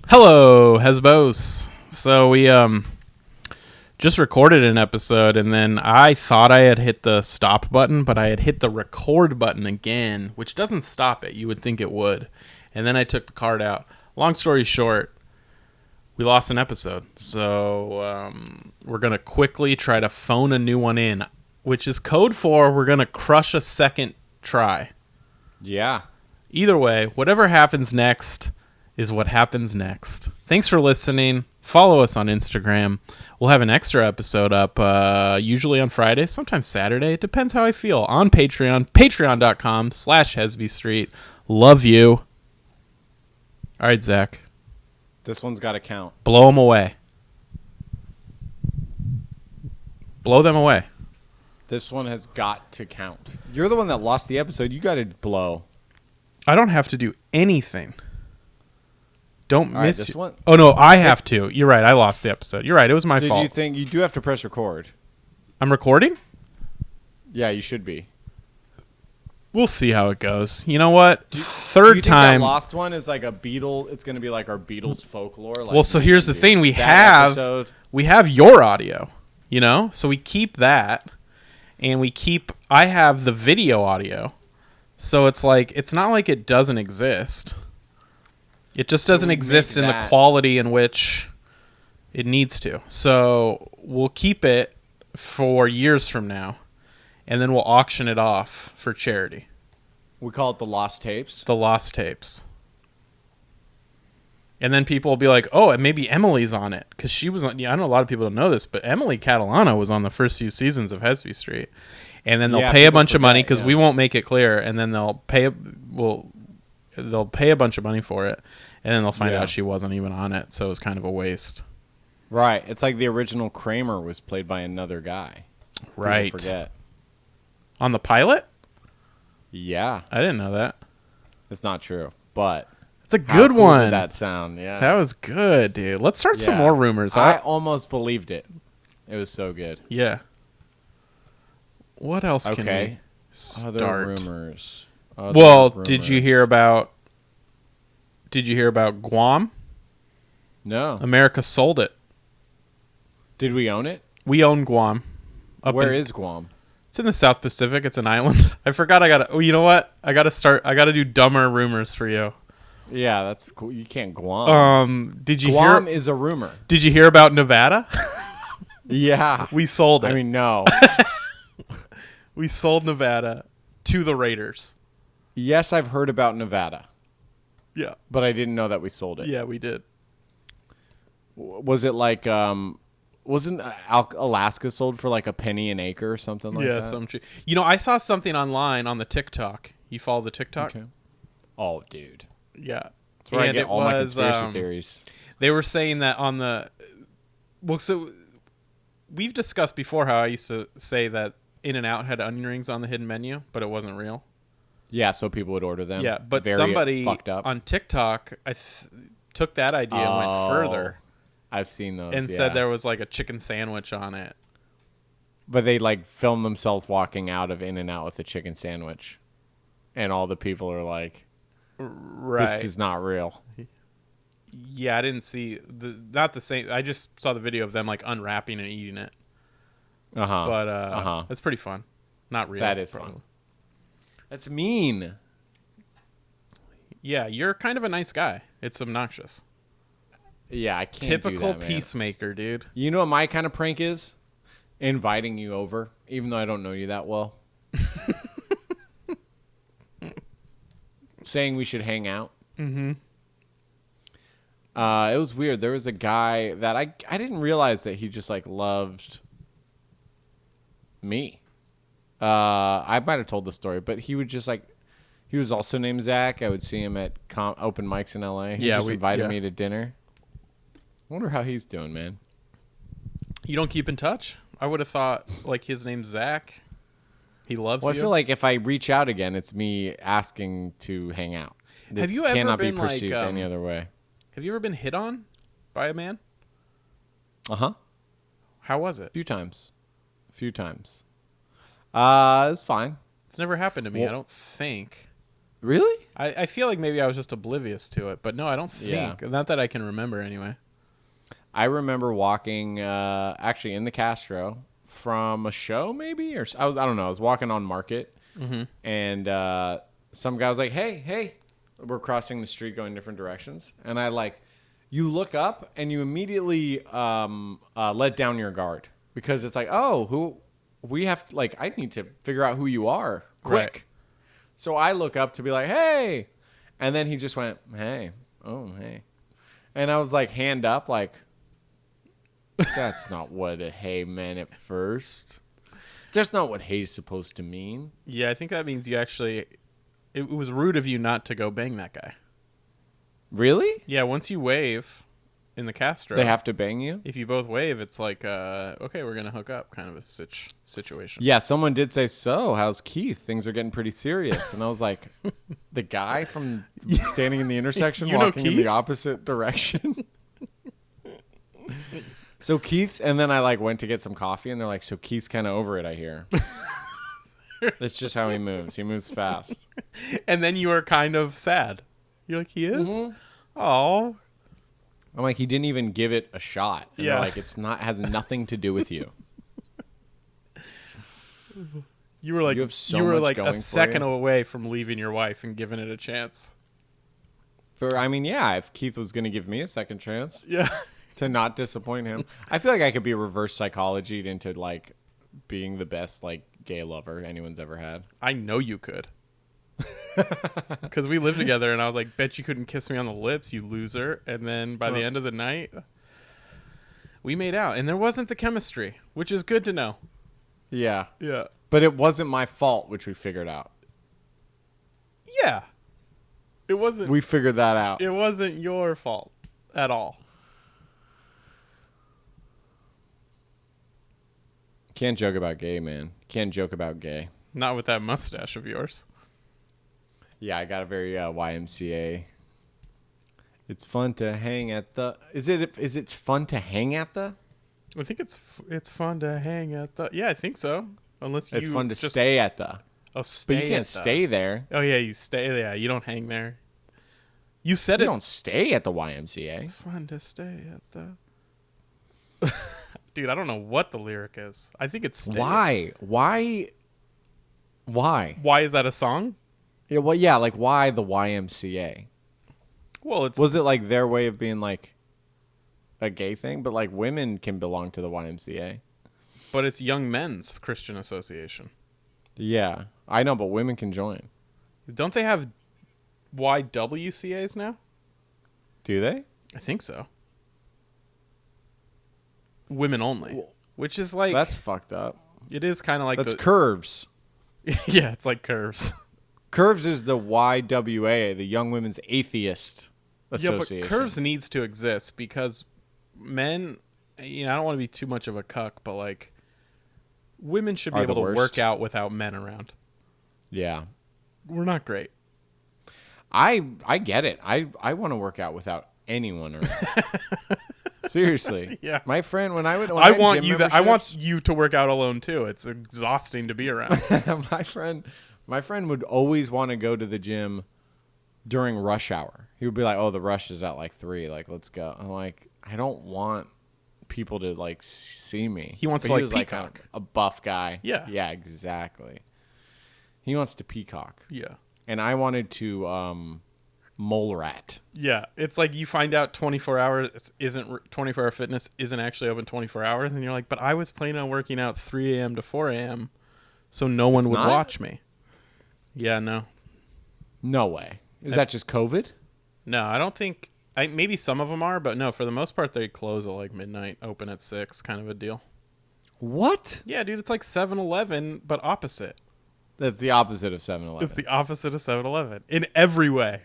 Hello, Hesbos. So we just recorded an episode, and then I thought I had hit the stop button, but I had hit the record button again, which doesn't stop it. You would think it would. And then I took the card out. Long story short, we lost an episode. So we're going to quickly try to phone a new one in, which is code for we're going to crush a second try. Yeah. Either way, whatever happens next is what happens next. Thanks for listening. Follow us on Instagram. We'll have an extra episode up usually on Friday, sometimes Saturday. It depends how I feel. On Patreon, patreon.com/Hesby Street. Love you. All right, Zach. This one's got to count. Blow them away. Blow them away. This one has got to count. You're the one that lost the episode. You got to blow. I don't have to do anything. Don't All miss right, this one. Oh, no, I have to. You're right. I lost the episode. You're right. It was my fault. Did you think you do have to press record? I'm recording? Yeah, you should be. We'll see how it goes. You know what? Do you Third time. That lost one is like a Beatle. It's going to be like our Beatles folklore. Like, well, so here's the thing. We have your audio, you know? So we keep that, and I have the video audio. So it's like, it's not like it doesn't exist. It just doesn't exist in the quality in which it needs to. So we'll keep it for years from now, and then we'll auction it off for charity. We call it the lost tapes. The lost tapes. And then people will be like, oh, and maybe Emily's on it. Because she was on, I know a lot of people don't know this, but Emily Catalano was on the first few seasons of Hesby Street. And then they'll pay a bunch of money because we won't make it clear. And then they'll pay a bunch of money for it. And then they'll find out she wasn't even on it. So it was kind of a waste. Right. It's like the original Kramer was played by another guy. Right. People forget. On the pilot? Yeah. I didn't know that. It's not true. But it's a good one. Did that sound? Yeah. That was good, dude. Let's start some more rumors. I almost believed it. It was so good. Yeah. What else can we start? Other rumors. Did you hear about Guam? No. America sold it. Did we own it? We own Guam. Where is Guam? It's in the South Pacific. It's an island. I forgot you know what? I got to do dumber rumors for you. Yeah, that's cool. You can't Guam. Guam is a rumor. Did you hear about Nevada? Yeah. We sold it. I mean, no. We sold Nevada to the Raiders. Yes, I've heard about Nevada. Yeah. But I didn't know that we sold it. Yeah, we did. Was it like, wasn't Alaska sold for like a penny an acre or something like that? Yeah, some true. You know, I saw something online on the TikTok. You follow the TikTok? Okay. Oh, dude. Yeah. That's where I get all my conspiracy theories. They were saying that on the... Well, so we've discussed before how I used to say that In-N-Out had onion rings on the hidden menu, but it wasn't real. Yeah, so people would order them. Yeah, but somebody on TikTok took that idea and went further. I've seen those. And said there was like a chicken sandwich on it. But they like filmed themselves walking out of In-N-Out with a chicken sandwich. And all the people are like, this is not real. Yeah, I didn't see not the same. I just saw the video of them like unwrapping and eating it. But it's pretty fun. Not real. That is fun. That's mean. Yeah, you're kind of a nice guy. It's obnoxious. Yeah, I can't Typical do that, man. peacemaker, dude. You know what my kind of prank is? Inviting you over, even though I don't know you that well. Saying we should hang out. Mm-hmm. It was weird. There was a guy that I didn't realize that he just like loved me. I might have told the story, but he would just like, he was also named Zack. I would see him at open mics in LA. He just invited me to dinner. I wonder how he's doing, man. You don't keep in touch? I would have thought like his name's Zack. He loves you. I feel like if I reach out again, it's me asking to hang out. Have you ever cannot been be perceived like any other way. Have you ever been hit on by a man? Uh-huh. How was it? A few times. It was fine. It's never happened to me, I don't think. Really? I feel like maybe I was just oblivious to it, but no, I don't think. Not that I can remember anyway. I remember walking actually in the Castro from a show maybe, or I don't know. I was walking on Market, and some guy was like, hey, we're crossing the street going different directions. And you look up and you immediately let down your guard because it's like, oh, I need to figure out who you are quick. Right. So I look up to be like, hey. And then he just went, hey. Oh, hey. And I was like, hand up, like, that's not what a hey meant at first. That's not what hey's supposed to mean. Yeah, I think that means you actually... It was rude of you not to go bang that guy. Really? Yeah, once you wave in the Castro... They have to bang you? If you both wave, it's like, okay, we're going to hook up kind of a situation. Yeah, someone did say, so, how's Keith? Things are getting pretty serious. And I was like, the guy from standing in the intersection walking in the opposite direction? So Keith's, and then I went to get some coffee, and they're like, so Keith's kind of over it, I hear. That's just how he moves. He moves fast. And then you are kind of sad. You're like, he is? Oh. I'm like, he didn't even give it a shot. And they're like, has nothing to do with you. You were like, you were like a second away from leaving your wife and giving it a chance. If Keith was going to give me a second chance. Yeah. To not disappoint him. I feel like I could be reverse psychologied into being the best gay lover anyone's ever had. I know you could. Because we lived together and I was like, bet you couldn't kiss me on the lips, you loser. And then by the end of the night, we made out. And there wasn't the chemistry, which is good to know. Yeah. Yeah. But it wasn't my fault, which we figured out. Yeah. It wasn't. We figured that out. It wasn't your fault at all. Can't joke about gay, man. Can't joke about gay. Not with that mustache of yours. Yeah, I got a very YMCA. It's fun to hang at the... Is it fun to hang at the? I think it's fun to hang at the... Yeah, I think so. Unless you... It's fun to stay at the. Oh, stay But you can't stay there. Oh, yeah, you stay there. Yeah, you don't hang there. You said you don't stay at the YMCA. It's fun to stay at the... Dude, I don't know what the lyric is. I think it's... Why? Why is that a song? Yeah, well, yeah, why the YMCA? Well, was it their way of being a gay thing? But women can belong to the YMCA. But it's Young Men's Christian Association. Yeah, I know, but women can join. Don't they have YWCAs now? Do they? I think so. Women only, which is that's fucked up. It is kind of like that's Curves. Yeah, it's like Curves. Curves is the YWA, the Young Women's Atheist Association. Yeah, but Curves needs to exist because men, I don't want to be too much of a cuck, but women should be able to work out without men around. Yeah. We're not great. I get it. I want to work out without anyone around. Seriously. Yeah. My friend, I want you to work out alone too. It's exhausting to be around. My friend would always want to go to the gym during rush hour. He would be like, "Oh, the rush is at 3. Let's go." I'm like, I don't want people to see me. He wants to peacock. A buff guy. Yeah. Yeah, exactly. He wants to peacock. Yeah. And I wanted to mole rat. Yeah, it's you find out 24 hour fitness isn't actually open 24 hours, and you're like, but I was planning on working out 3 a.m. to 4 a.m. so no one would watch me. Yeah, no. No way. Is that just COVID? No, I don't think. Maybe some of them are, but no, for the most part, they close at midnight, open at 6, kind of a deal. What? Yeah, dude, it's like 7-Eleven, but opposite. That's the opposite of 7-Eleven. It's the opposite of 7-Eleven in every way.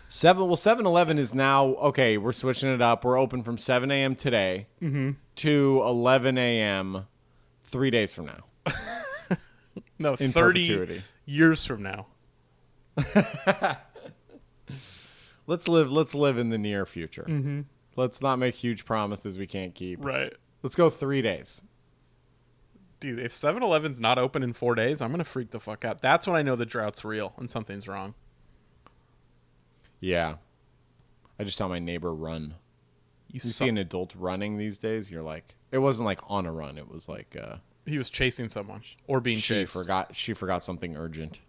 7-Eleven is now, okay, we're switching it up. We're open from 7 a.m. today to 11 a.m. 3 days from now. No, in 30 perpetuity. Years from now. Let's live in the near future. Mm-hmm. Let's not make huge promises we can't keep. Right. Let's go 3 days. Dude, if 7-Eleven's not open in 4 days, I'm going to freak the fuck out. That's when I know the drought's real and something's wrong. Yeah. I just saw my neighbor run. You see an adult running these days, you're like, it wasn't like on a run. It was like he was chasing someone or being chased. She forgot something urgent.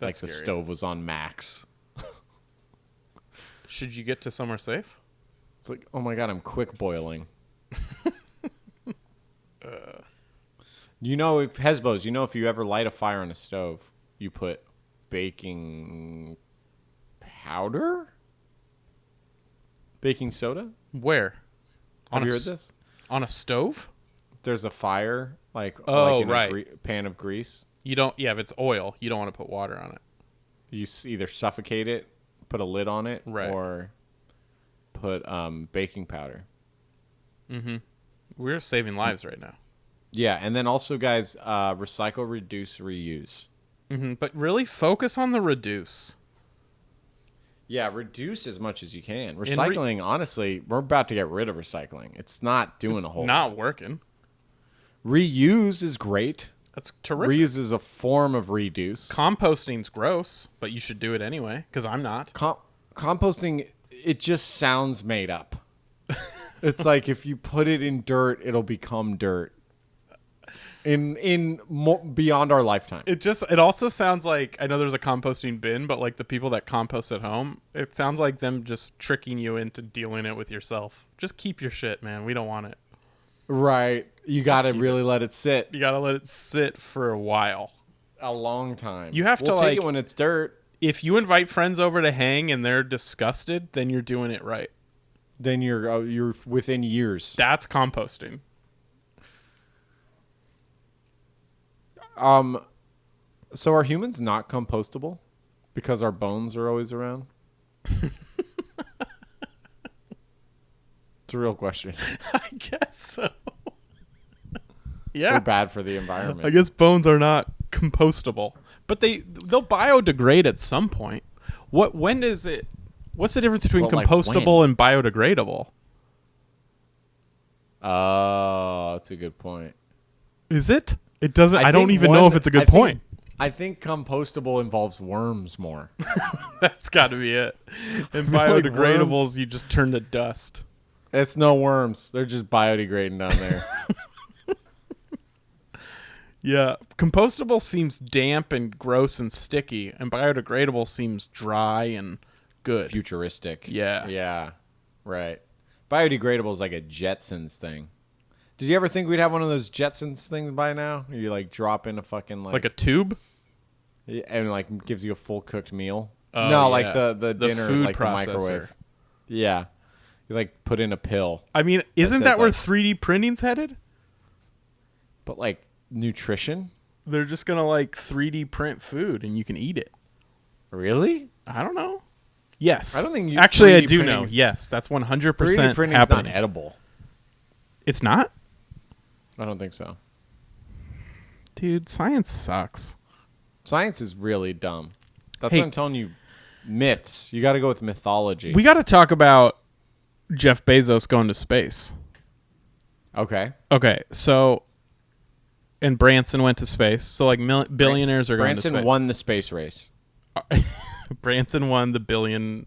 That's like scary. The stove was on max. Should you get to somewhere safe? It's like, oh my God, I'm quick boiling. If Hesbos, if you ever light a fire on a stove, you put baking powder? Baking soda? Where? Have you heard this? On a stove? There's a fire, like in a pan of grease. You don't. Yeah, if it's oil, you don't want to put water on it. You either suffocate it, put a lid on it, or put baking powder. Mm-hmm. We're saving lives right now. Yeah, and then also, guys, recycle, reduce, reuse. Mm-hmm. But really focus on the reduce. Yeah, reduce as much as you can. Recycling, honestly, we're about to get rid of recycling. It's not doing a whole lot. It's not working. Reuse is great. That's terrific. Reuse is a form of reduce. Composting's gross, but you should do it anyway, because I'm not. Composting, it just sounds made up. It's like if you put it in dirt, it'll become dirt. Beyond our lifetime. It also sounds like, I know there's a composting bin, but like the people that compost at home, it sounds like them just tricking you into dealing it with yourself. Just keep your shit, man. We don't want it. Right. You got to really let it sit. You got to let it sit for a while. A long time. You have to take it when it's dirt. If you invite friends over to hang and they're disgusted, then you're doing it right. Then you're within years. That's composting. So are humans not compostable because our bones are always around? It's a real question. I guess so. Yeah. We're bad for the environment. I guess bones are not compostable, but they'll biodegrade at some point. When is it? What's the difference between compostable and biodegradable? Oh, that's a good point. Is it? It doesn't. I don't even know if it's a good point. I think compostable involves worms more. That's got to be it. And biodegradables, you just turn to dust. It's no worms. They're just biodegrading down there. Yeah. Compostable seems damp and gross and sticky, and biodegradable seems dry and good. Futuristic. Yeah. Yeah. Right. Biodegradable is like a Jetsons thing. Did you ever think we'd have one of those Jetsons things by now? You like drop in a fucking like a tube? Yeah, and like gives you a full cooked meal. Oh, no, yeah. like the dinner, food like processor. the microwave. Yeah. You like put in a pill. I mean, isn't that where 3D printing's headed? But like nutrition? They're just going to like 3D print food and you can eat it. Really? I don't know. Yes. I don't think actually, I do know. Yes, that's 100% 3D printing's happening. not edible. It's not? I don't think so. Dude, science sucks. Science is really dumb. That's what I'm telling you. Myths. You got to go with mythology. We got to talk about Jeff Bezos going to space. Okay. Okay, so... And Branson went to space. So, like, billionaires are going to space. Branson won the space race. Branson won the billionaire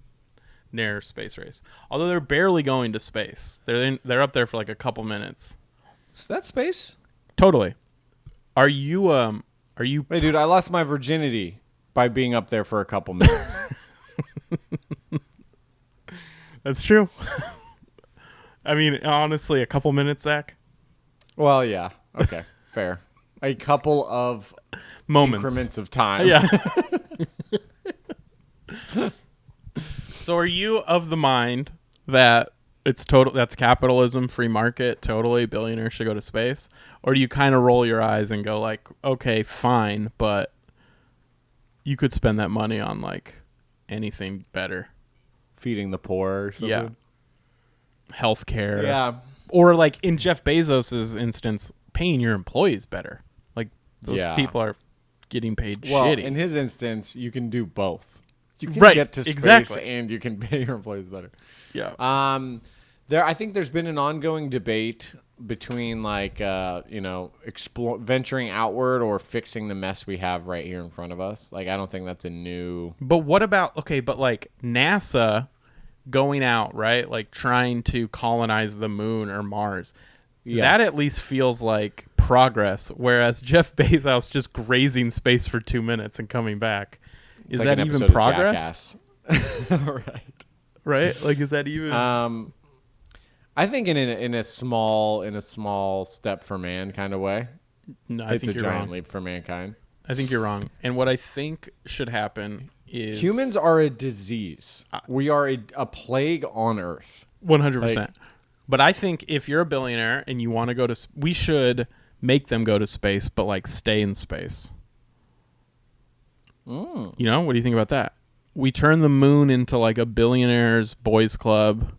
space race. Although they're barely going to space. They're up there for, like, a couple minutes. Is that space? Totally. Are you... Hey, dude, I lost my virginity by being up there for a couple minutes. That's true. I mean, honestly, a couple minutes, Zach? Well, yeah. Okay. Fair. A couple of moments. Increments of time. Yeah. So are you of the mind that that's capitalism, free market, totally billionaires should go to space? Or do you kind of roll your eyes and go like, okay, fine, but you could spend that money on like anything better? Feeding the poor or something? Yeah. Healthcare. Yeah. Or like in Jeff Bezos' instance, paying your employees better. Like those people are getting paid shitty. In his instance, you can do both. You can get to space and you can pay your employees better. Yeah. I think there's been an ongoing debate between venturing outward or fixing the mess we have right here in front of us. Like, I don't think that's a new. But what about like NASA going out, right? Like trying to colonize the moon or Mars. Yeah. That at least feels like progress, whereas Jeff Bezos just grazing space for 2 minutes and coming back. Is that even progress? Right? Like, is that even? I think in a small step for man kind of way. No, I think it's a giant leap for mankind. I think you're wrong. And what I think should happen is humans are a disease. We are a plague on Earth. 100%. But I think if you're a billionaire and you want to go to, we should make them go to space, but like stay in space. You know, what do you think about that? We turn the moon into like a billionaire's boys club.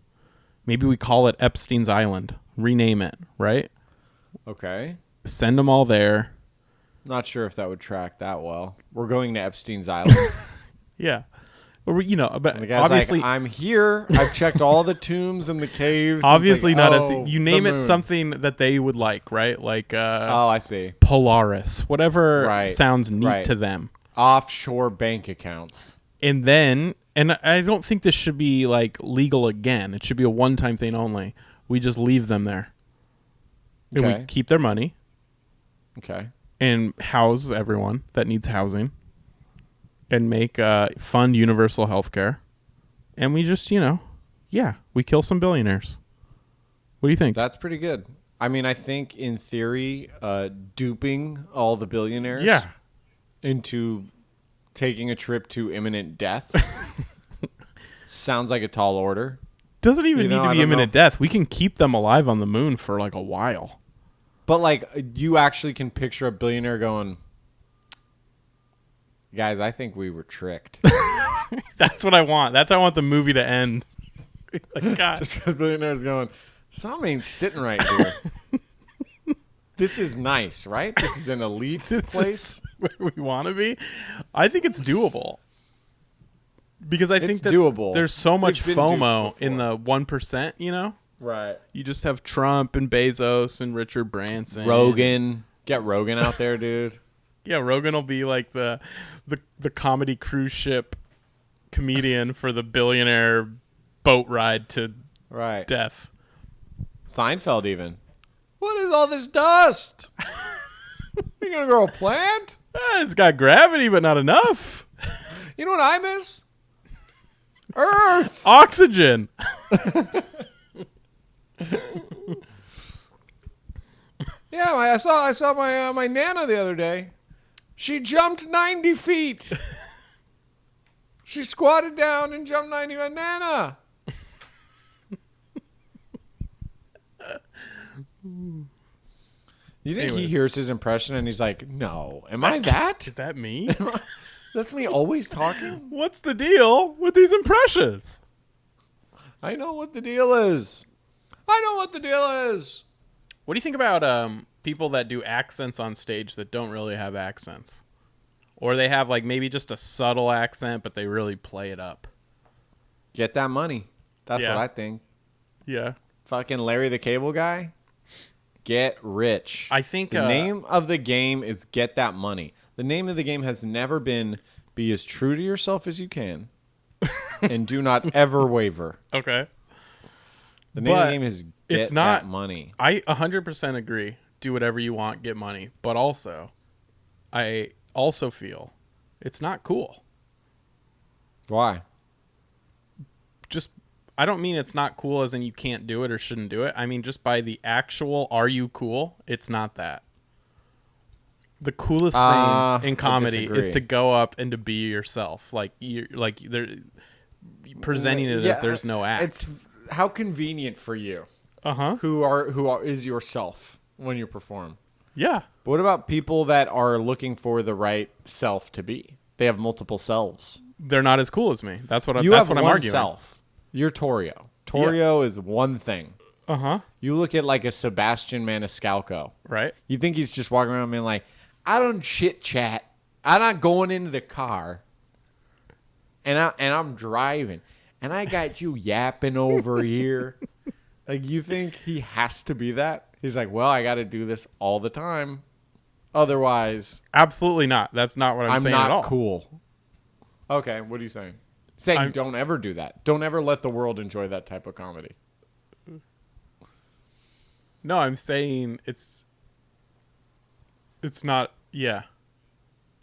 Maybe we call it Epstein's Island. Rename it, right? Okay. Send them all there. Not sure if that would track that well. We're going to Epstein's Island. Yeah. Or, you know, but the guy's obviously, like, I'm here. I've checked all the tombs and the caves. Obviously like, not Epstein. You name it something that they would like, right? Like, I see. Polaris, whatever sounds neat to them. Offshore bank accounts. And then, and I don't think this should be like legal again. It should be a one-time thing only. We just leave them there. Okay. And we keep their money. Okay. And house everyone that needs housing. And make fund universal health care. And we just, we kill some billionaires. What do you think? That's pretty good. I mean, I think in theory, duping all the billionaires into taking a trip to imminent death sounds like a tall order. Doesn't even need to be imminent death. We can keep them alive on the moon for like a while. But like, you actually can picture a billionaire going, guys, I think we were tricked. That's what I want. That's how I want the movie to end. Like, God. Just the billionaire's going, something ain't sitting right here. This is nice, right? This is an elite place. Where we want to be. I think it's doable. Because I think that doable. There's so much FOMO in the 1%, you know? Right. You just have Trump and Bezos and Richard Branson. Rogan. Get Rogan out there, dude. Yeah, Rogan will be like the comedy cruise ship comedian for the billionaire boat ride to death. Seinfeld even. What is all this dust? You gonna grow a plant? It's got gravity, but not enough. You know what I miss? Earth. Oxygen. Yeah, I saw my Nana the other day. She jumped 90 feet. She squatted down and jumped 90 feet. Nana. You think he hears his impression and he's like, no, am I that? Is that me? That's me always talking? What's the deal with these impressions? I know what the deal is. What do you think about people that do accents on stage that don't really have accents? Or they have like maybe just a subtle accent, but they really play it up. Get that money. That's what I think. Yeah. Fucking Larry the Cable Guy. Get rich. I think the name of the game is get that money. The name of the game has never been be as true to yourself as you can and do not ever waver. Okay. The name of the game is get that money. I 100% agree. Do whatever you want, get money. But also, I also feel it's not cool. Why? I don't mean it's not cool as in you can't do it or shouldn't do it. I mean just by the actual are you cool? It's not that. The coolest thing in comedy is to go up and to be yourself. Like they're presenting it as there's no act. It's how convenient for you. Uh-huh. Who is yourself when you perform. Yeah. But what about people that are looking for the right self to be? They have multiple selves. They're not as cool as me. That's what I'm arguing. You have one self. You're Torio. Torio is one thing. Uh-huh. You look at like a Sebastian Maniscalco. Right. You think he's just walking around being like, I don't chit-chat. I'm not going into the car. And I'm driving. And I got you yapping over here. Like, you think he has to be that? He's like, well, I got to do this all the time. Otherwise, absolutely not. That's not what I'm saying at all. I'm not cool. Okay, what are you saying? Saying don't ever do that. Don't ever let the world enjoy that type of comedy. No, I'm saying it's not. Yeah,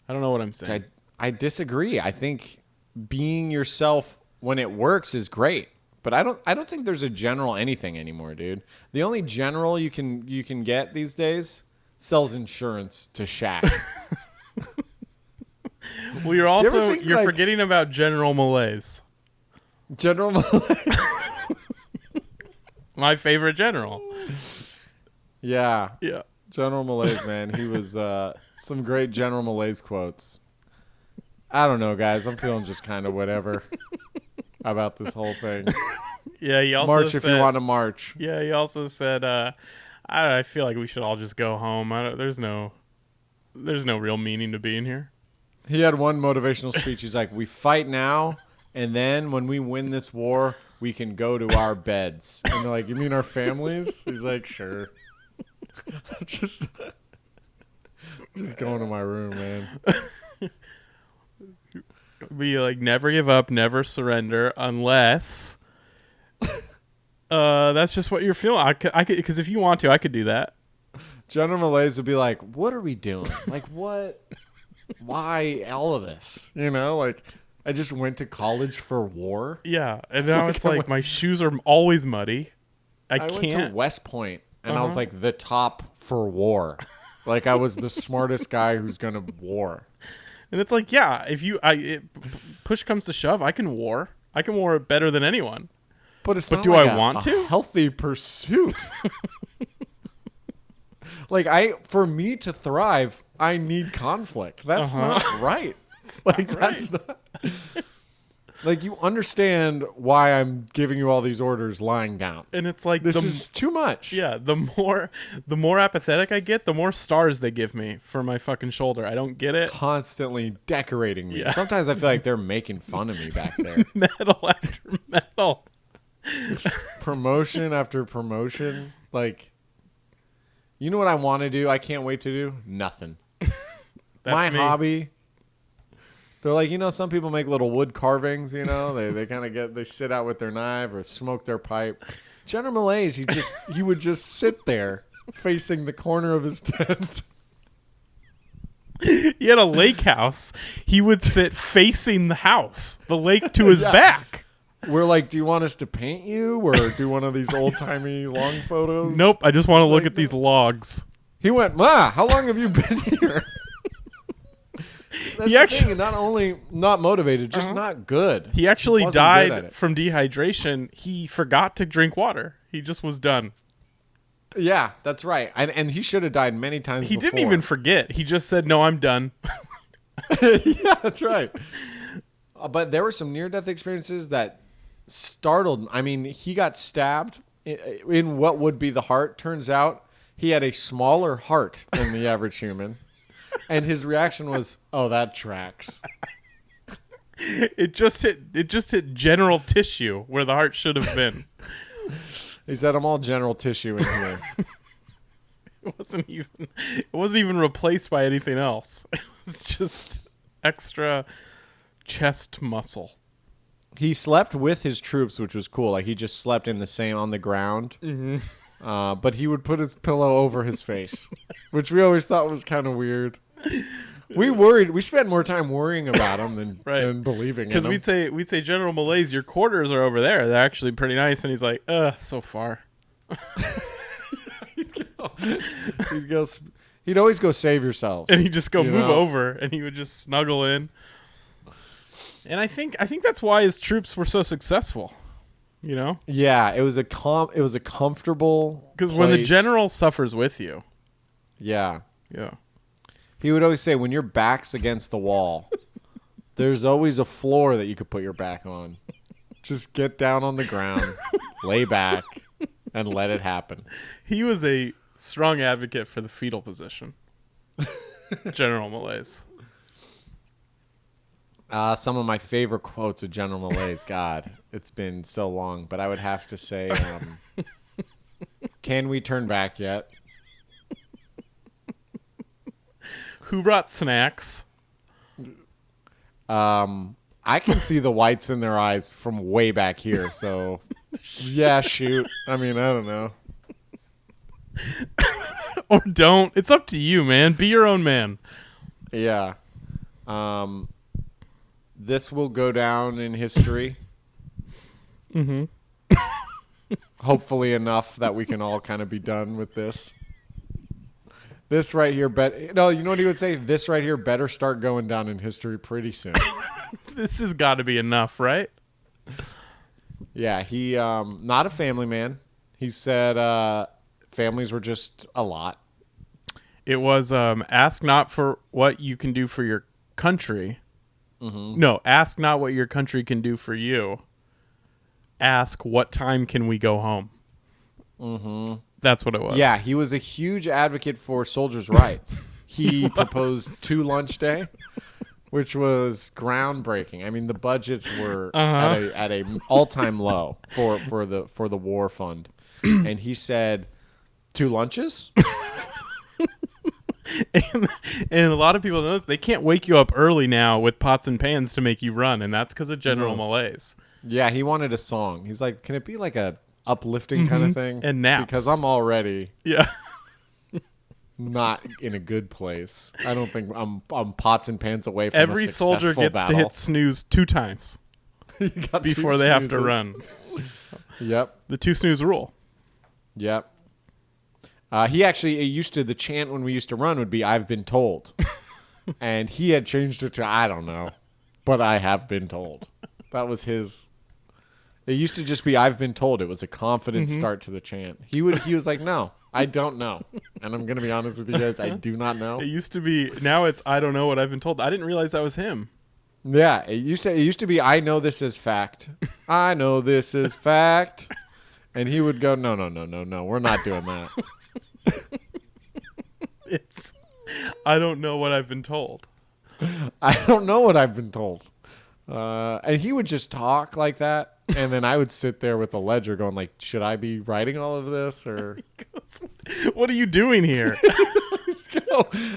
I don't know what I'm saying. I disagree. I think being yourself when it works is great, but I don't think there's a general anything anymore, dude. The only general you can get these days sells insurance to Shaq. Well, you're forgetting about General Malaise. General Malaise. My favorite general. Yeah. Yeah. General Malaise, man. He was some great General Malaise quotes. I don't know, guys. I'm feeling just kind of whatever about this whole thing. Yeah, he also march said, if you want to march. Yeah, he also said, I feel like we should all just go home. There's no real meaning to being here. He had one motivational speech. He's like, we fight now, and then when we win this war, we can go to our beds. And they're like, you mean our families? He's like, sure. just going to my room, man. Be like, never give up, never surrender, unless that's just what you're feeling. I could, because if you want to, I could do that. General Malaise would be like, what are we doing? Like, what? Why all of this? You know, like, I just went to college for war. Yeah, and now it's like my shoes are always muddy. I can't. Went to West Point, and I was like the top for war. Like, I was the smartest guy who's gonna war. And it's like, yeah, if push comes to shove, I can war. I can war better than anyone. But it's but not do like I want to? Healthy pursuit. Like, for me to thrive, I need conflict. That's not right. That's not. Like, you understand why I'm giving you all these orders lying down. And it's like, this is too much. Yeah, the more apathetic I get, the more stars they give me for my fucking shoulder. I don't get it. Constantly decorating me. Yeah. Sometimes I feel like they're making fun of me back there. Metal after metal. Promotion after promotion. Like, you know what I want to do? I can't wait to do? Nothing. My hobby. They're like, you know, some people make little wood carvings, you know, they kind of they sit out with their knife or smoke their pipe. General Malaise, he would just sit there facing the corner of his tent. He had a lake house. He would sit facing the house, the lake to his back. We're like, do you want us to paint you or do one of these old timey long photos? Nope. I just want to look at these logs. He went, Ma, how long have you been here? That's the thing, and not only not motivated, just not good. He actually died from dehydration. He forgot to drink water. He just was done. Yeah, that's right. And he should have died many times He didn't even forget. He just said, no, I'm done. Yeah, that's right. But there were some near-death experiences that startled. I mean, he got stabbed in what would be the heart. Turns out he had a smaller heart than the average human. And his reaction was, "Oh, that tracks." It just hit general tissue where the heart should have been. He said, "I'm all general tissue in here." It wasn't even replaced by anything else. It was just extra chest muscle. He slept with his troops, which was cool. Like, he just slept in the same on the ground. Mm-hmm. But he would put his pillow over his face, which we always thought was kind of weird. We spent more time worrying about him than believing in him. Because we'd say, General Malaise, your quarters are over there. They're actually pretty nice. And he's like, so far. He'd always go, save yourselves. And he'd just go move over, and he would just snuggle in. And I think that's why his troops were so successful. You know? Yeah, it was a comfortable. Because when the general suffers with you. Yeah. Yeah. He would always say, when your back's against the wall, there's always a floor that you could put your back on. Just get down on the ground, lay back, and let it happen. He was a strong advocate for the fetal position. General Malaise. Some of my favorite quotes of General Malaise. God, it's been so long, but I would have to say, Can we turn back yet? Who brought snacks? I can see the whites in their eyes from way back here, so yeah, shoot. I mean, I don't know. Or don't. It's up to you, man. Be your own man. Yeah. This will go down in history. Mm-hmm. Hopefully enough that we can all kind of be done with this. This right here, no, you know what he would say? This right here better start going down in history pretty soon. This has got to be enough, right? Yeah, he not a family man. He said families were just a lot. It was ask not for what you can do for your country. Mm-hmm. No, ask not what your country can do for you. Ask what time can we go home. Mm-hmm. That's what it was. Yeah, he was a huge advocate for soldiers' rights. He proposed 2 lunch day, which was groundbreaking. I mean, the budgets were at a all-time low for the war fund, and he said 2 lunches. and a lot of people notice they can't wake you up early now with pots and pans to make you run, and that's because of General Malaise. Yeah, he wanted a song. He's like, can it be like a uplifting kind of thing? And naps. Because I'm already yeah not in a good place. I don't think I'm pots and pans away from every a successful soldier gets battle. to hit snooze 2 times before they have to run. Yep. The 2 snooze rule. Yep. He actually the chant when we used to run would be "I've been told," and he had changed it to I don't know, but I have been told. That was his. It used to just be "I've been told." It was a confident start to the chant. He was like, "No, I don't know," and I'm gonna be honest with you guys, I do not know. It used to be. Now it's I don't know what I've been told. I didn't realize that was him. Yeah, it used to be "I know this is fact." I know this is fact, and he would go, "No, we're not doing that." It's I don't know what I've been told. I don't know what I've been told. And he would just talk like that, and then I would sit there with the ledger going like, should I be writing all of this or what are you doing here?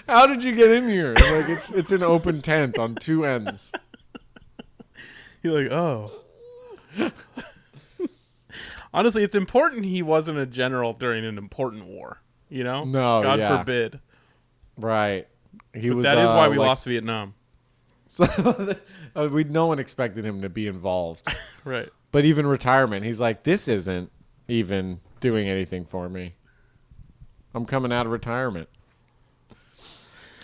How did you get in here? Like it's an open tent on 2 ends. You're like, oh. Honestly, it's important he wasn't a general during an important war. You know? No, God forbid. Right. That is why we lost Vietnam. So no one expected him to be involved. Right. But even retirement, he's like, this isn't even doing anything for me. I'm coming out of retirement.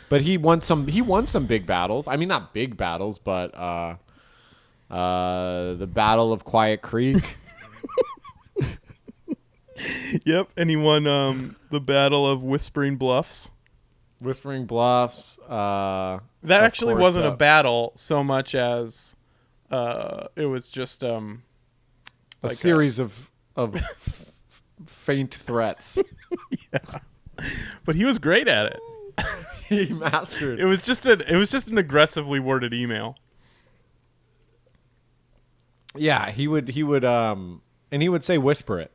But he won some big battles. I mean, not big battles, but the Battle of Quiet Creek. Yep, and he won the Battle of Whispering Bluffs. Whispering Bluffs. That actually wasn't a battle so much as it was just a series of faint threats. Yeah, but he was great at it. He mastered. It was just an aggressively worded email. Yeah, he would and he would say whisper it.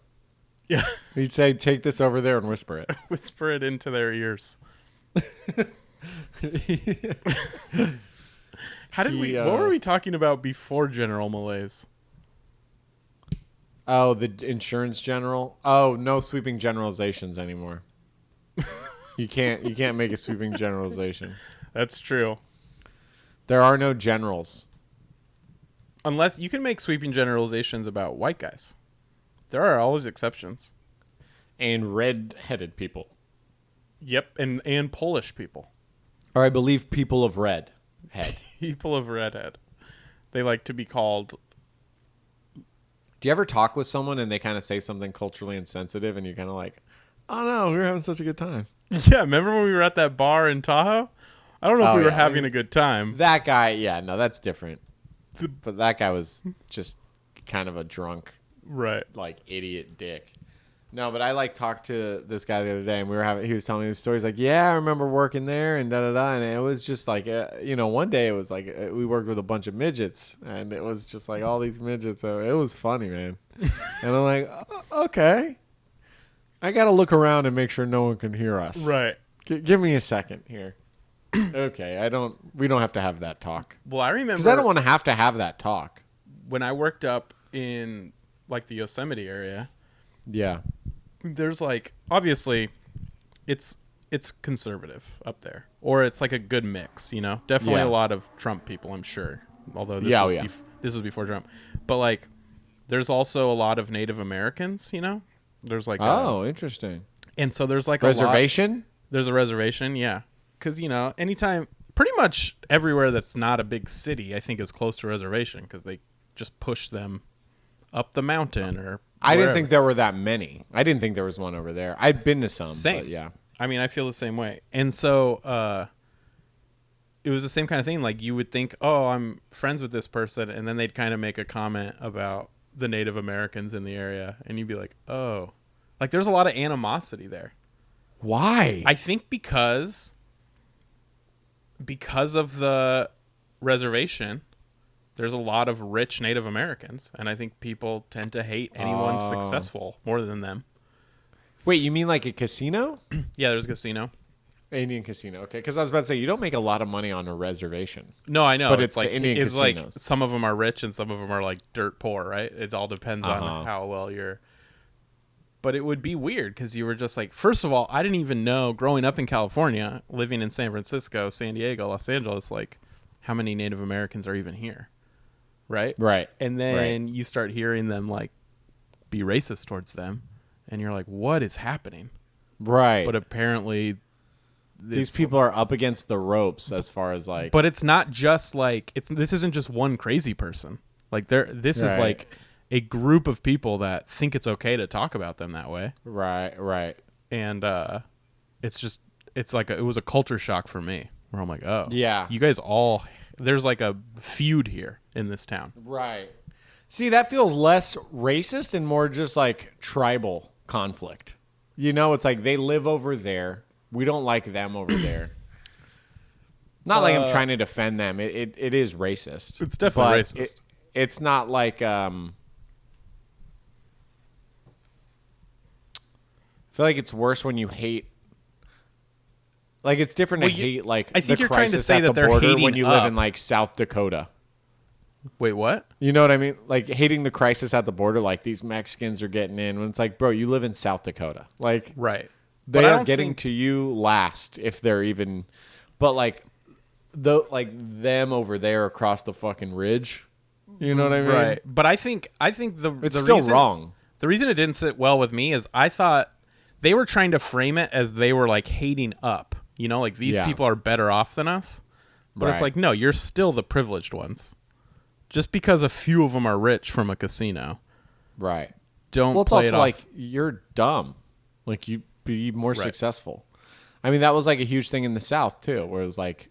Yeah. He'd say, take this over there and whisper it. Whisper it into their ears. What were we talking about before General Malaise? Oh, the insurance general? Oh, no sweeping generalizations anymore. You can't make a sweeping generalization. That's true. There are no generals. Unless you can make sweeping generalizations about white guys. There are always exceptions. And red-headed people. Yep, and Polish people. Or I believe people of red head. People of red head. They like to be called... Do you ever talk with someone and they kind of say something culturally insensitive and you're kind of like, oh no, we were having such a good time? Yeah, remember when we were at that bar in Tahoe? I don't know if we were having a good time. That guy, yeah, no, that's different. But that guy was just kind of a drunk... Right. Like idiot dick. No, but I talked to this guy the other day and he was telling me the story. He's like, yeah, I remember working there and da-da-da. And it was just like, one day it was like, we worked with a bunch of midgets and it was just like all these midgets. So it was funny, man. And I'm like, okay. I got to look around and make sure no one can hear us. Right. Give me a second here. Okay, we don't have to have that talk. Well, I remember... Because I don't want to have that talk. When I worked up in, like, the Yosemite area... Yeah. There's, like... Obviously, it's conservative up there. Or it's, like, a good mix, you know? Definitely a lot of Trump people, I'm sure. Although this was before Trump. But, like, there's also a lot of Native Americans, you know? There's, like... interesting. And so there's, like, reservation? There's a reservation, yeah. Because, you know, anytime... Pretty much everywhere that's not a big city, I think, is close to a reservation. Because they just push them up the mountain or... I didn't think there were that many. I didn't think there was one over there. I'd been to some, but yeah. I mean, I feel the same way. And so it was the same kind of thing. Like, you would think, oh, I'm friends with this person. And then they'd kind of make a comment about the Native Americans in the area. And you'd be like, oh. Like, there's a lot of animosity there. Why? I think because of the reservation, there's a lot of rich Native Americans. And I think people tend to hate anyone successful more than them. Wait, you mean like a casino? Yeah, there's a casino. Indian casino, okay. Because I was about to say, you don't make a lot of money on a reservation. No, I know. But it's like the Indian it's casinos. like some of them are rich and some of them are like dirt poor, right? It all depends on how well you're... But it would be weird because you were just like... First of all, I didn't even know, growing up in California, living in San Francisco, San Diego, Los Angeles, like, how many Native Americans are even here, right? Right. And then you start hearing them, like, be racist towards them. And you're like, what is happening? Right. But apparently... These people are up against the ropes as far as, like... But it's not just, like... This isn't just one crazy person. Like, this is, like, a group of people that think it's okay to talk about them that way. Right. And it's just... It's like... It was a culture shock for me. Where I'm like, oh. Yeah. You guys all... There's, like, a feud here in this town. Right. See, that feels less racist and more just, like, tribal conflict. You know, it's like they live over there. We don't like them over there. Not like I'm trying to defend them. It is racist. It's definitely racist. It's not like... I feel like it's worse when you hate... Like, it's different to hate, like, I think the you're trying to crisis say at that the they're border hating when you up. live in, like, South Dakota. Wait, what? You know what I mean? Like, hating the crisis at the border, like, these Mexicans are getting in. When it's like, bro, you live in South Dakota. Like, right. They are getting to you last if they're even... But, like, them over there across the fucking ridge. You know what I mean? Right. But I think it's still wrong. The reason it didn't sit well with me is I thought they were trying to frame it as they were, like, hating up. You know, like, these people are better off than us. But it's like, no, you're still the privileged ones. Just because a few of them are rich from a casino. Right. Don't Well, it's play also it off. like, you're dumb. Like, you be more successful. I mean, that was, like, a huge thing in the South, too, where it was, like,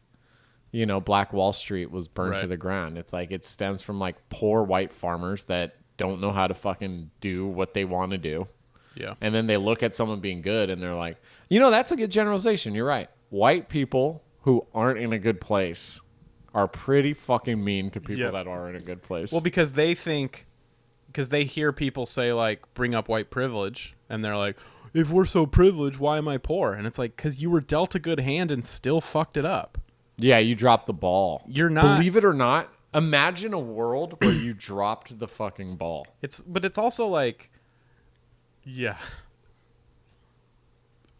you know, Black Wall Street was burned to the ground. It's like, it stems from, like, poor white farmers that don't know how to fucking do what they want to do. Yeah. And then they look at someone being good and they're like, you know, that's a good generalization. You're right. White people who aren't in a good place are pretty fucking mean to people that are in a good place. Well, because they hear people say, like, bring up white privilege, and they're like, if we're so privileged, why am I poor? And it's like, because you were dealt a good hand and still fucked it up. Yeah, you dropped the ball. You're not... Believe it or not, imagine a world where you dropped the fucking ball. But it's also like... Yeah.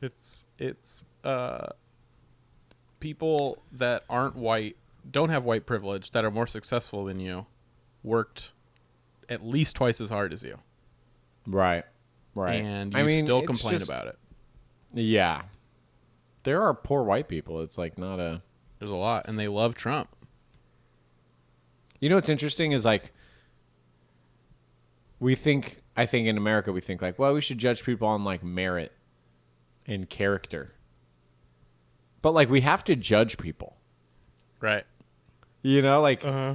It's people that aren't white, don't have white privilege, that are more successful than you, worked at least twice as hard as you. Right. And you still complain about it. Yeah. There are poor white people. It's like not a... There's a lot, and they love Trump. You know what's interesting is, like, I think in America we think, like, well, we should judge people on, like, merit and character. But, like, we have to judge people. Right. You know, like, in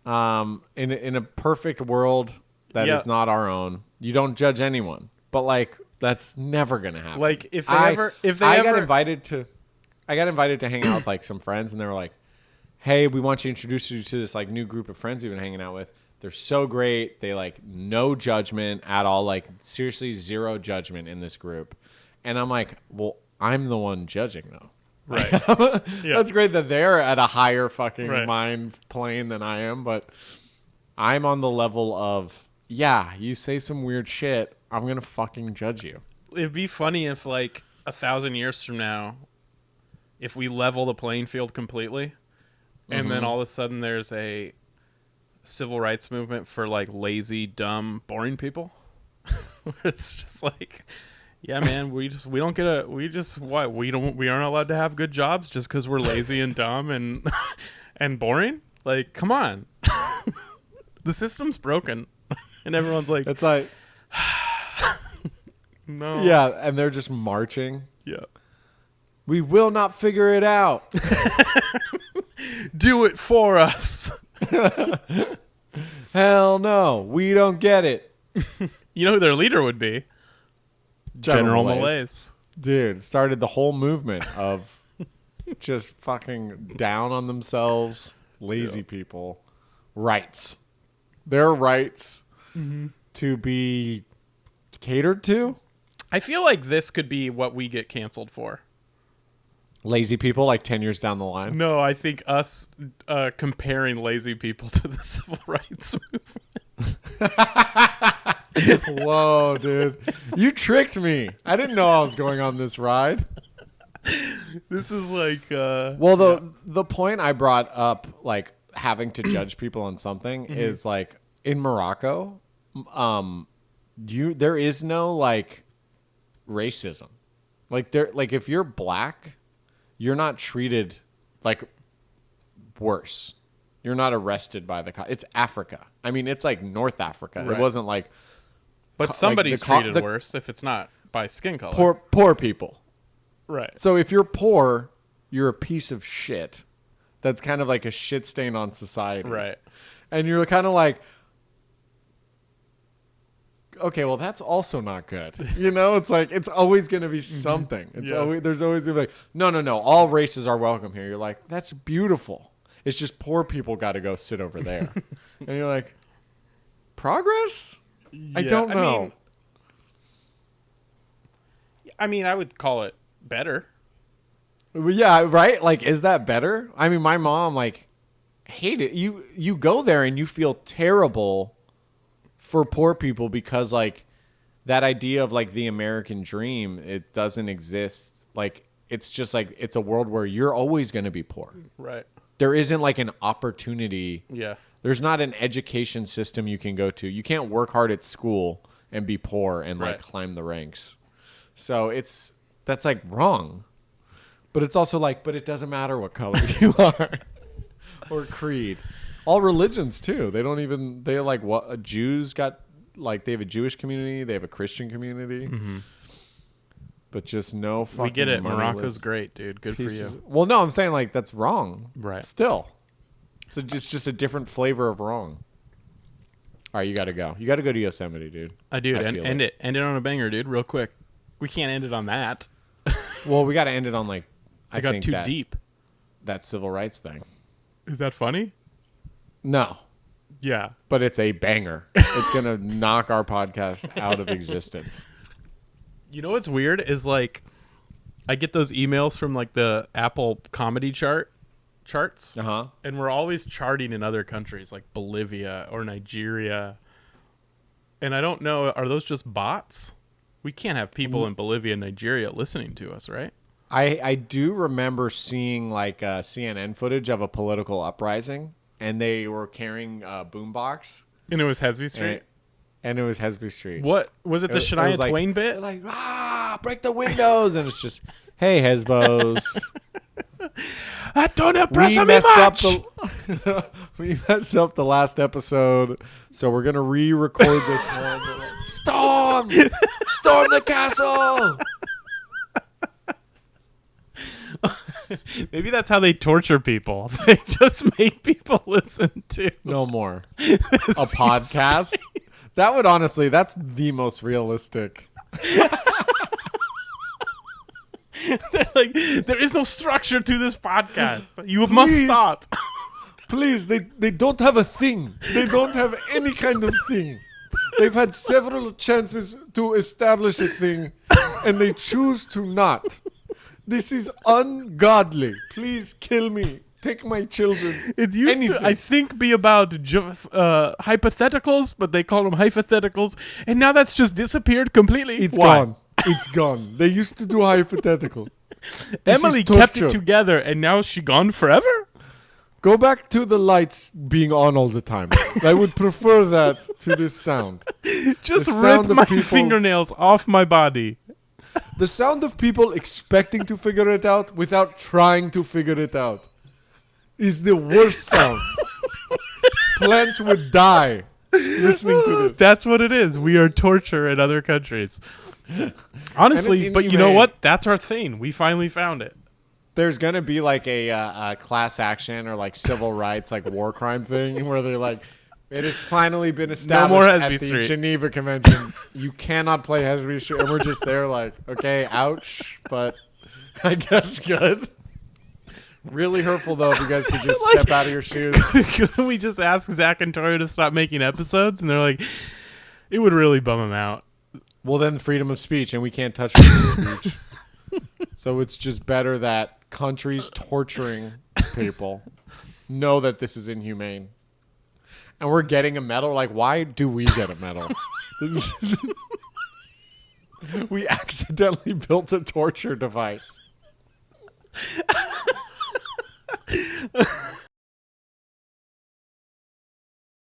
a perfect world that is not our own, you don't judge anyone. But, like, that's never going to happen. Like, I got invited to hang out with, like, some friends, and they were like, hey, we want to introduce you to this, like, new group of friends we've been hanging out with. They're so great. They like no judgment at all. Like seriously, zero judgment in this group. And I'm like, well, I'm the one judging though. Right. That's great that they're at a higher fucking mind plane than I am, but I'm on the level of, yeah, you say some weird shit, I'm going to fucking judge you. It'd be funny if like 1,000 years from now, if we level the playing field completely, and then all of a sudden there's a civil rights movement for like lazy, dumb, boring people. It's just like, yeah, man, we aren't allowed to have good jobs just because we're lazy and dumb and and boring. Like, come on, the system's broken, and everyone's like, it's like, no, yeah, and they're just marching. Yeah, we will not figure it out. Do it for us. Hell no, we don't get it. You know who their leader would be? General Malaise. Dude, started the whole movement of just fucking down on themselves, lazy people. Rights. Their rights to be catered to. I feel like this could be what we get canceled for. Lazy people, like 10 years down the line? No, I think us comparing lazy people to the civil rights movement. Whoa, dude. You tricked me. I didn't know I was going on this ride. This is like... well, the point I brought up, like, having to judge people on something is, like, in Morocco, there is no, like, racism. Like, if you're black... You're not treated like worse. You're not arrested by the cops. It's Africa. I mean, it's like North Africa. Right. It wasn't like... But somebody's treated worse if it's not by skin color. Poor people. Right. So if you're poor, you're a piece of shit. That's kind of like a shit stain on society. Right. And you're kind of like... Okay, well, that's also not good. You know, it's like, it's always going to be something. It's there's always going to be like, no, all races are welcome here. You're like, that's beautiful. It's just poor people got to go sit over there. And you're like, progress? Yeah, I don't know. I mean, I would call it better. Well, yeah, right? Like, is that better? I mean, my mom, like, hated it. You go there and you feel terrible for poor people because like that idea of like the American dream, it doesn't exist. Like it's just like it's a world where you're always going to be poor. Right. There isn't like an opportunity. Yeah. There's not an education system you can go to. You can't work hard at school and be poor and like climb the ranks. So that's like wrong. But it's also like, but it doesn't matter what color you are or creed. All religions too. They like what Jews got, like they have a Jewish community, they have a Christian community, but just no fucking. We get it. Morocco's great, dude. Good pieces. for you. Well, no, I'm saying like that's wrong. Right. Still, so just a different flavor of wrong. All right, you got to go. You got to go to Yosemite, dude. I do. End it on a banger, dude. Real quick. We can't end it on that. Well, we got to end it on like. I got think too deep. That civil rights thing. Is that funny? No. Yeah. But it's a banger. It's going to knock our podcast out of existence. You know what's weird is like I get those emails from like the Apple comedy charts. Uh-huh. And we're always charting in other countries like Bolivia or Nigeria. And I don't know, are those just bots? We can't have people in Bolivia and Nigeria listening to us, right? I do remember seeing like CNN footage of a political uprising. And they were carrying a boombox. And it was Hesby Street? And it was Hesby Street. What? Was it the Shania Twain bit? Like, break the windows. And it's just, hey, Hesbos. Don't impress me much. We messed up the last episode. So we're going to re-record this one. Storm the castle. Maybe that's how they torture people. They just make people listen to no more a podcast. That would honestly, that's the most realistic. They're like, there is no structure to this podcast. You must stop. Please, they don't have a thing. They don't have any kind of thing. They've had several chances to establish a thing, and they choose to not. This is ungodly. Please kill me. Take my children. It used to, I think, be about hypotheticals, but they call them hypotheticals, and now that's just disappeared completely. It's gone. It's gone. They used to do hypothetical. Emily kept it together, and now is she gone forever? Go back to the lights being on all the time. I would prefer that to this sound. Just rip my fingernails off my body. The sound of people expecting to figure it out without trying to figure it out is the worst sound. Plants would die listening to this. That's what it is. We are torture in other countries. Honestly, but you know what? That's our thing. We finally found it. There's going to be like a class action or like civil rights, like war crime thing where they're like, it has finally been established at the Geneva Convention. You cannot play Hesby Street. And we're just there like, okay, ouch, but I guess good. Really hurtful, though, if you guys could just step out of your shoes. Couldn't we just ask Zack and Torio to stop making episodes? And they're like, it would really bum them out. Well, then freedom of speech, and we can't touch freedom of speech. So it's just better that countries torturing people know that this is inhumane. And we're getting a medal. Like, why do we get a medal? We accidentally built a torture device.